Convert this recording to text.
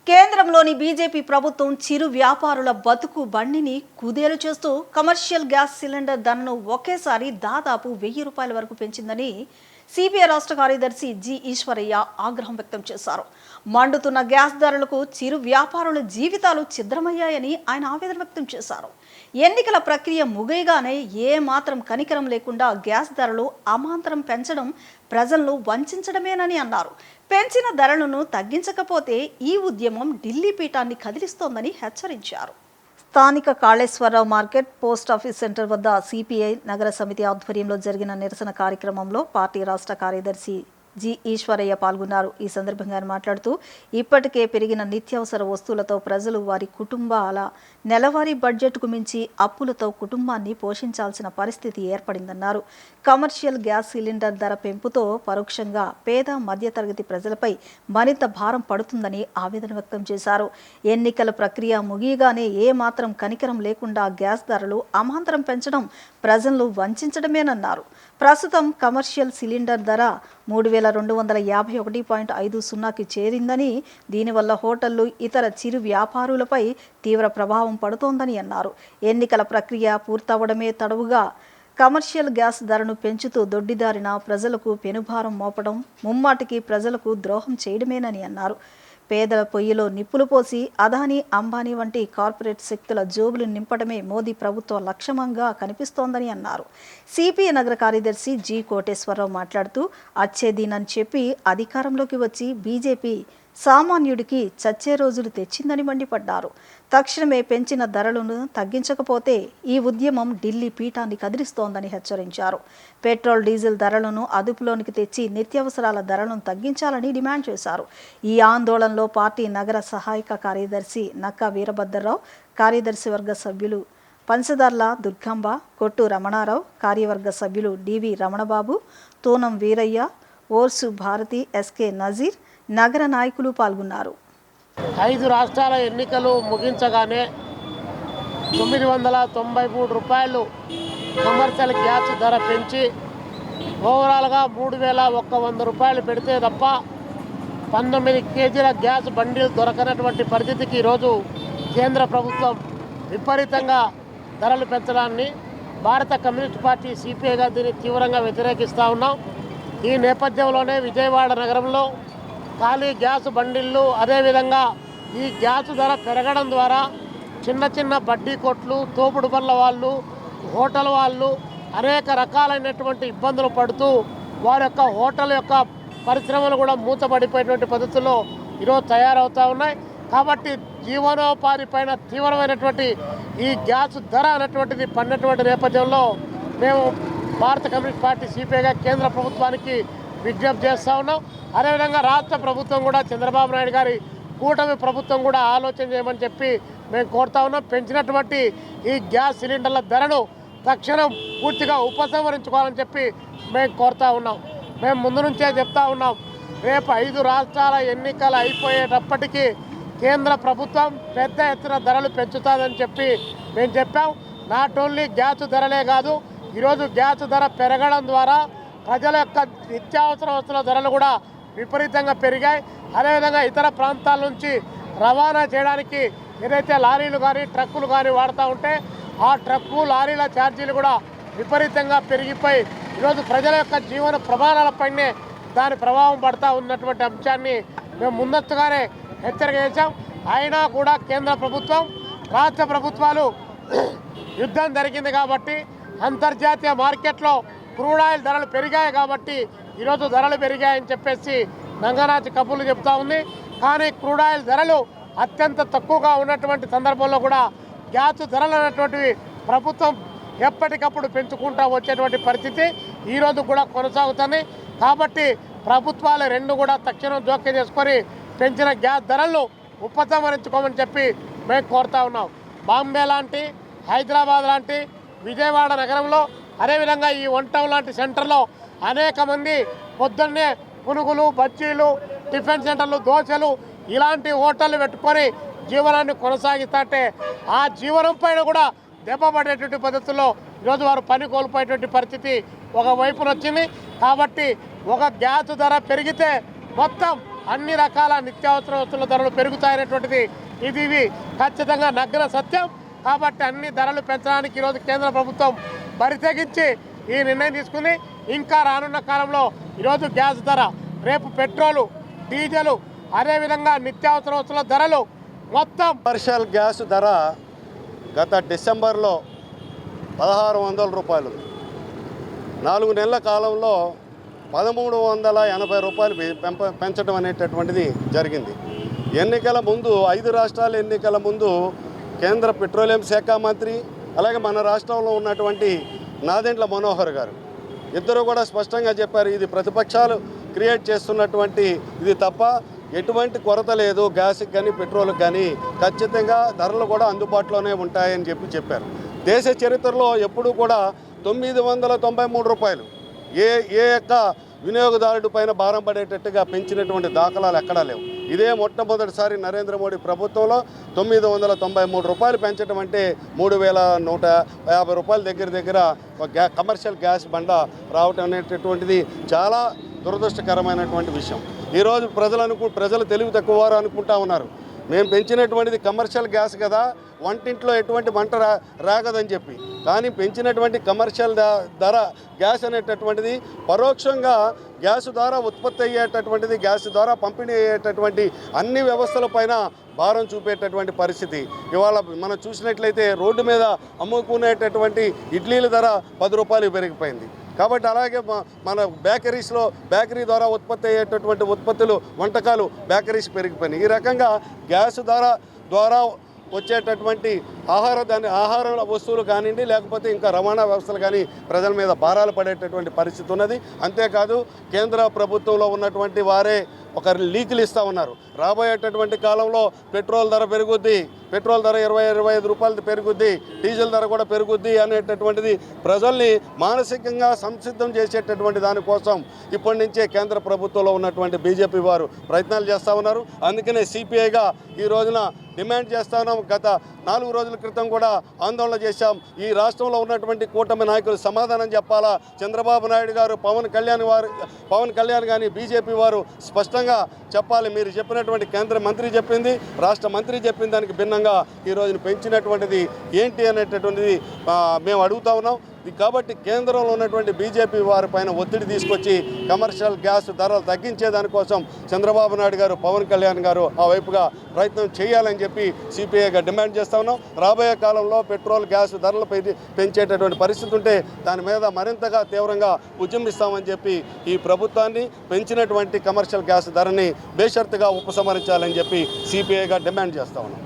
కేంద్రంలోని బీజేపీ ప్రభుత్వం చిరు వ్యాపారుల బతుకు బండిని కుదేలు చేస్తూ కమర్షియల్ గ్యాస్ సిలిండర్ ధరను ఒకేసారి దాదాపు 1000 రూపాయల వరకు పెంచిందని సిపిఐ రాష్ట్ర కార్యదర్శి జి ఈశ్వరయ్య ఆగ్రహం వ్యక్తం చేశారు. మండుతున్న గ్యాస్ ధరలకు చిరు వ్యాపారుల జీవితాలు ఛిద్రమయ్యాయని ఆయన ఆవేదన వ్యక్తం చేశారు. ఎన్నికల ప్రక్రియ ముగియగానే ఏ మాత్రం కనికరం లేకుండా గ్యాస్ ధరలు అమాంతరం పెంచడం ప్రజలను వంచడమేనని అన్నారు. పెంచిన ధరలను తగ్గించకపోతే ఈ ఉద్యమం ఢిల్లీ పీఠాన్ని కదిలిస్తోందని హెచ్చరించారు. స్థానిక Kaleswara Rao market post office centre వద్ద సిపిఐ నగర సమితి ఆధ్వర్యంలో జరిగిన నిరసన కార్యక్రమంలో పార్టీ రాష్ట్ర కార్యదర్శి జి ఈశ్వరయ్య పాల్గొన్నారు. ఈ సందర్భంగా ఆయన మాట్లాడుతూ ఇప్పటికే పెరిగిన నిత్యావసర వస్తువులతో ప్రజలు వారి కుటుంబాల నెలవారీ బడ్జెట్కు మించి అప్పులతో కుటుంబాన్ని పోషించాల్సిన పరిస్థితి ఏర్పడిందన్నారు. కమర్షియల్ గ్యాస్ సిలిండర్ ధర పెంపుతో పరోక్షంగా పేద మధ్యతరగతి ప్రజలపై మరింత భారం పడుతుందని ఆవేదన వ్యక్తం చేశారు. ఎన్నికల ప్రక్రియ ముగియగానే ఏ మాత్రం కనికరం లేకుండా గ్యాస్ ధరలు అమాంతరం పెంచడం ప్రజలను వంచడమేనన్నారు. ప్రస్తుతం కమర్షియల్ సిలిండర్ ధర 3251.50కి చేరిందని, దీనివల్ల హోటళ్లు ఇతర చిరు వ్యాపారులపై తీవ్ర ప్రభావం పడుతోందని అన్నారు. ఎన్నికల ప్రక్రియ పూర్తవడమే తడవుగా కమర్షియల్ గ్యాస్ ధరను పెంచుతూ దొడ్డిదారిన ప్రజలకు పెనుభారం మోపడం ముమ్మాటికి ప్రజలకు ద్రోహం చేయడమేనని అన్నారు. పేదల పొయ్యిలో నిప్పులు పోసి అదానీ, అంబానీ వంటి కార్పొరేట్ శక్తుల జోబులు నింపడమే మోదీ ప్రభుత్వ లక్ష్యంగా కనిపిస్తోందని అన్నారు. సిపిఐ నగర కార్యదర్శి జి కోటేశ్వరరావు మాట్లాడుతూ అచ్చేదీనని చెప్పి అధికారంలోకి వచ్చి బీజేపీ సామాన్యుడికి చచ్చే రోజులు తెచ్చిందని మండిపడ్డారు. తక్షణమే పెంచిన ధరలను తగ్గించకపోతే ఈ ఉద్యమం ఢిల్లీ పీఠాన్ని కదిలిస్తోందని హెచ్చరించారు. పెట్రోల్, డీజిల్ ధరలను అదుపులోనికి తెచ్చి నిత్యావసరాల ధరలను తగ్గించాలని డిమాండ్ చేశారు. ఈ ఆందోళనలో పార్టీ నగర సహాయక కార్యదర్శి నక్కా వీరభద్రరావు, కార్యదర్శి వర్గ సభ్యులు పంచదార్ల దుర్గంబ, కొట్టు రమణారావు, కార్యవర్గ సభ్యులు డివి రమణబాబు, తూనం వీరయ్య, ఓర్సు భారతి, ఎస్కే నజీర్, నగర నాయకులు పాల్గొన్నారు. 5 రాష్ట్రాల ఎన్నికలు ముగించగానే 993 రూపాయలు కమర్షియల్ గ్యాస్ ధర పెంచి ఓవరాల్గా 3100 రూపాయలు పెడితే తప్ప 19 కేజీల గ్యాస్ బండిల్ దొరకనటువంటి పరిస్థితికి ఈరోజు కేంద్ర ప్రభుత్వం విపరీతంగా ధరలు పెంచడాన్ని భారత కమ్యూనిస్ట్ పార్టీ సిపిఐగా దీన్ని తీవ్రంగా వ్యతిరేకిస్తూ ఉన్నాం. ఈ నేపథ్యంలోనే విజయవాడ నగరంలో ఖాళీ గ్యాస్ బండిళ్ళు, అదేవిధంగా ఈ గ్యాస్ ధర పెరగడం ద్వారా చిన్న చిన్న బడ్డీ కొట్లు, తోపుడు బండ్ల వాళ్ళు, హోటల్ వాళ్ళు అనేక రకాలైనటువంటి ఇబ్బందులు పడుతూ వారి యొక్క హోటల్ యొక్క పరిశ్రమలు కూడా మూతపడిపోయేటువంటి పద్ధతుల్లో ఈరోజు తయారవుతూ ఉన్నాయి. కాబట్టి జీవనోపాధి పైన తీవ్రమైనటువంటి ఈ గ్యాస్ ధర అనేటువంటిది పడినటువంటి నేపథ్యంలో మేము భారత కమ్యూనిస్ట్ పార్టీ సిపిఐగా కేంద్ర ప్రభుత్వానికి విజ్ఞప్తి చేస్తూ ఉన్నాం. అదేవిధంగా రాష్ట్ర ప్రభుత్వం కూడా చంద్రబాబు నాయుడు గారి కూటమి ప్రభుత్వం కూడా ఆలోచన చేయమని చెప్పి మేము కోరుతా ఉన్నాం. పెంచినటువంటి ఈ గ్యాస్ సిలిండర్ల ధరను తక్షణం పూర్తిగా ఉపసంహరించుకోవాలని చెప్పి మేము కోరుతా ఉన్నాం. మేము ముందు నుంచే చెప్తా ఉన్నాం, రేపు 5 రాష్ట్రాల ఎన్నికలు అయిపోయేటప్పటికీ కేంద్ర ప్రభుత్వం పెద్ద ఎత్తున ధరలు పెంచుతుందని చెప్పి మేము చెప్పాం. నాట్ ఓన్లీ గ్యాస్ ధరలే కాదు, ఈరోజు గ్యాస్ ధర పెరగడం ద్వారా ప్రజల యొక్క నిత్యావసర వస్తువుల ధరలు కూడా విపరీతంగా పెరిగాయి. అదేవిధంగా ఇతర ప్రాంతాల నుంచి రవాణా చేయడానికి ఏదైతే లారీలు కానీ ట్రక్కులు కానీ వాడుతూ ఉంటే ఆ ట్రక్కు, లారీల ఛార్జీలు కూడా విపరీతంగా పెరిగిపోయి ఈరోజు ప్రజల యొక్క జీవన ప్రమాణాలపైనే దాని ప్రభావం పడుతూ ఉన్నటువంటి అంశాన్ని మేము ముందస్తుగానే హెచ్చరిక చేశాం. అయినా కూడా కేంద్ర ప్రభుత్వం, రాష్ట్ర ప్రభుత్వాలు యుద్ధం జరిగింది కాబట్టి అంతర్జాతీయ మార్కెట్లో క్రూడ్ ఆయిల్ ధరలు పెరిగాయి కాబట్టి ఈరోజు ధరలు పెరిగాయని చెప్పేసి నంగనాచి కబుర్లు చెప్తా ఉంది. కానీ క్రూడ్ ఆయిల్ ధరలు అత్యంత తక్కువగా ఉన్నటువంటి సందర్భంలో కూడా గ్యాస్ ధరలు అనేటువంటివి ప్రభుత్వం ఎప్పటికప్పుడు పెంచుకుంటూ వచ్చేటువంటి పరిస్థితి ఈరోజు కూడా కొనసాగుతుంది. కాబట్టి ప్రభుత్వాలు రెండు కూడా తక్షణం జోక్యం చేసుకొని పెంచిన గ్యాస్ ధరలను ఉపసంహరించుకోమని చెప్పి మేము కోరుతా ఉన్నాం. బాంబే లాంటి, హైదరాబాద్ లాంటి, విజయవాడ నగరంలో, అదేవిధంగా ఈ వన్ టౌన్ లాంటి సెంటర్లో అనేక మంది పొద్దున్నే పునుగులు, బజ్జీలు, టిఫిన్ సెంటర్లు, దోశలు ఇలాంటి హోటళ్ళు పెట్టుకొని జీవనాన్ని కొనసాగిస్తుంటే ఆ జీవనం పైన కూడా దెబ్బ పడేటువంటి పద్ధతుల్లో ఈరోజు వారు పని కోల్పోయేటువంటి పరిస్థితి ఒకవైపున వచ్చింది. కాబట్టి ఒక గ్యాస్ ధర పెరిగితే మొత్తం అన్ని రకాల నిత్యావసర వస్తువుల ధరలు పెరుగుతాయనేటువంటిది ఇది ఖచ్చితంగా నగ్న సత్యం. కాబట్టి అన్ని ధరలు పెంచడానికి ఈరోజు కేంద్ర ప్రభుత్వం బరితెగించి ఈ నిర్ణయం తీసుకుంది. ఇంకా రానున్న కాలంలో ఈరోజు గ్యాస్ ధర, రేపు పెట్రోలు, డీజిల్, అదేవిధంగా నిత్యావసర వస్తువుల ధరలు మొత్తం. కమర్షియల్ గ్యాస్ ధర గత డిసెంబర్లో 1600 రూపాయలు, 4 నెలల కాలంలో 1380 రూపాయలు పెంచడం అనేటటువంటిది జరిగింది. ఎన్నికల ముందు 5 రాష్ట్రాల ఎన్నికల ముందు కేంద్ర పెట్రోలియం శాఖ మంత్రి అలాగే మన రాష్ట్రంలో ఉన్నటువంటి నాదెండ్ల మనోహర్ గారు ఇద్దరు కూడా స్పష్టంగా చెప్పారు, ఇది ప్రతిపక్షాలు క్రియేట్ చేస్తున్నటువంటి ఇది తప్ప ఎటువంటి కొరత లేదు, గ్యాస్కి కానీ పెట్రోల్కి కానీ ఖచ్చితంగా ధరలు కూడా అందుబాటులోనే ఉంటాయని చెప్పారు. దేశ చరిత్రలో ఎప్పుడూ కూడా 993 రూపాయలు ఏ యొక్క వినియోగదారుడి పైన భారం పడేటట్టుగా పెంచినటువంటి దాఖలాలు ఎక్కడా లేవు. ఇదే మొట్టమొదటిసారి నరేంద్ర మోడీ ప్రభుత్వంలో 993 రూపాయలు పెంచడం అంటే 3150 రూపాయల దగ్గర కమర్షియల్ గ్యాస్ బండ రావటం అనేటటువంటిది చాలా దురదృష్టకరమైనటువంటి విషయం. ఈరోజు ప్రజలు తెలివి తక్కువ వారు అనుకుంటా ఉన్నారు, మేము పెంచినటువంటిది కమర్షియల్ గ్యాస్ కదా, వంటింట్లో ఎటువంటి మంట రాగదని చెప్పి. కానీ పెంచినటువంటి కమర్షియల్ ధర గ్యాస్ అనేటటువంటిది పరోక్షంగా గ్యాస్ ద్వారా ఉత్పత్తి అయ్యేటటువంటిది, గ్యాస్ ద్వారా పంపిణీ అయ్యేటటువంటి అన్ని వ్యవస్థలపైన భారం చూపేటటువంటి పరిస్థితి. ఇవాళ మనం చూసినట్లయితే రోడ్డు మీద అమ్ముకునేటటువంటి ఇడ్లీల ధర 10 రూపాయలు పెరిగిపోయింది. కాబట్టి అలాగే మన బేకరీ ద్వారా ఉత్పత్తి అయ్యేటటువంటి ఉత్పత్తులు, వంటకాలు, బేకరీస్ పెరిగిపోయినాయి. ఈ రకంగా గ్యాస్ ద్వారా వచ్చేటటువంటి ఆహార వస్తువులు కానివ్వండి, లేకపోతే ఇంకా రవాణా వ్యవస్థలు కానీ ప్రజల మీద భారాలు పడేటటువంటి పరిస్థితి ఉన్నది. అంతేకాదు కేంద్ర ప్రభుత్వంలో ఉన్నటువంటి వారే ఒక లీకులు ఇస్తూ ఉన్నారు, రాబోయేటటువంటి కాలంలో పెట్రోల్ ధర పెరుగుద్ది, పెట్రోల్ ధర 20-25 రూపాయలు పెరుగుద్ది, డీజిల్ ధర కూడా పెరుగుద్ది అనేటటువంటిది ప్రజల్ని మానసికంగా సంసిద్ధం చేసేటటువంటి దానికోసం ఇప్పటి నుంచే కేంద్ర ప్రభుత్వంలో ఉన్నటువంటి బీజేపీ వారు ప్రయత్నాలు చేస్తూ ఉన్నారు. అందుకనే సిపిఐగా ఈ రోజున డిమాండ్ చేస్తా ఉన్నాం. గత 4 రోజుల క్రితం కూడా ఆందోళన చేశాం. ఈ రాష్ట్రంలో ఉన్నటువంటి కూటమి నాయకులు సమాధానం చెప్పాలా. చంద్రబాబు నాయుడు గారు, పవన్ కళ్యాణ్ కానీ బీజేపీ వారు స్పష్టంగా చెప్పాలి. మీరు చెప్పినటువంటి కేంద్ర మంత్రి చెప్పింది, రాష్ట్ర మంత్రి చెప్పిన దానికి భిన్నంగా ఈ రోజున పెంచినటువంటిది ఏంటి అనేటటువంటిది మేము అడుగుతా ఉన్నాం. కాబట్టి కేంద్రంలో ఉన్నటువంటి బీజేపీ వారిపైన ఒత్తిడి తీసుకొచ్చి కమర్షియల్ గ్యాస్ ధరలు తగ్గించేదానికోసం చంద్రబాబు నాయుడు గారు, పవన్ కళ్యాణ్ గారు ఆ వైపుగా ప్రయత్నం చేయాలని చెప్పి సిపిఐగా డిమాండ్ చేస్తా ఉన్నాం. రాబోయే కాలంలో పెట్రోల్, గ్యాస్ ధరలు పెంచేటటువంటి పరిస్థితి ఉంటే దాని మీద మరింతగా తీవ్రంగా ఉద్యమిస్తామని చెప్పి ఈ ప్రభుత్వాన్ని పెంచినటువంటి కమర్షియల్ గ్యాస్ ధరని బేషరతుగా ఉపసంహరించాలని చెప్పి సిపిఐగా డిమాండ్ చేస్తా ఉన్నాం.